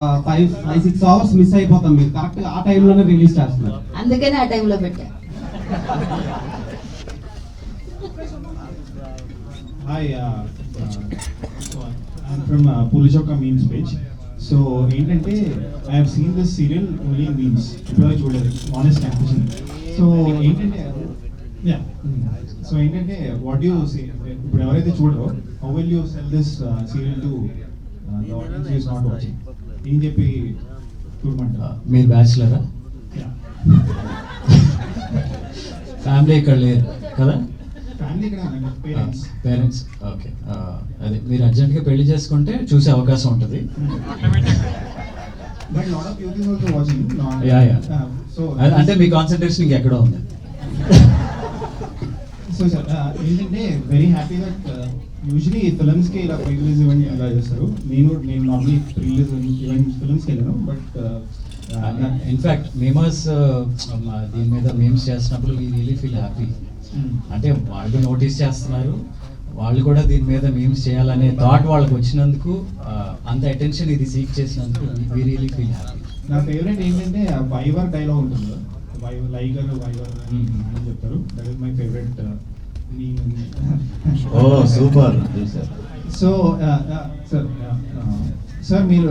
5-6 hours miss అయిపోతాం. మీరు correct ఆ టైంలోనే రిలీజ్ చేస్తున్నారు, అందుకని ఆ టైంలో పెట్టా. Hi, I'm from Pulichoka memes page. So ఏంటంటే I have seen this serial only in memes. ఇప్పుడు చూడలేదు, honest confession. So ఏంటంటే సో ఏంటంటే what do you say? ఇప్పుడు ఎవరైతే చూడరో how will you sell this serial to the audience who is not watching? ఏం చెప్పి చూడమంటారా? మీరు బ్యాచులరా? ఫ్యామిలీ ఇక్కడ లేరు కదా? ఫ్యామిలీ ఇక్కడ పేరెంట్స్ ఓకే. అదే మీరు అర్జెంట్గా పెళ్లి చేసుకుంటే చూసే అవకాశం ఉంటుంది. But lot of youth is also watching. So అంటే మీ కాన్సంట్రేషన్ ఇంకెక్కడో ఉంది. సో సార్ ఏంటంటే వెరీ హ్యాపీ దట్ యూజువలీ ఫిల్మ్స్కి ఇలా ప్రీ రిలీజ్ ఈవెంట్ ఇలా చేస్తారు. నేను నార్మల్లీ ప్రీ రిలీజ్ ఈవెంట్ ఫిల్మ్స్కి వెళ్ళాను. బట్ ఇన్ఫ్యాక్ట్ మేమర్స్ దీని మీద మేమ్స్ చేస్తున్నప్పుడు వీ రియలీ ఫీల్ హ్యాపీ. అంటే వాళ్ళు నోటీస్ చేస్తున్నారు, వాళ్ళు కూడా దీని మీద మేమ్స్ చేయాలనే థాట్ వాళ్ళకి వచ్చినందుకు, అంత అటెన్షన్ ఇది సీక్ చేసినందుకు వీ రియలీ ఫీల్ హ్యాపీ. నా ఫేవరెట్ ఏంటంటే వైవర్ డైలాగ్ ఉంటుంది కదా, వైవర్ అని చెప్తారు. That is my favourite. Oh super. So sir మీరు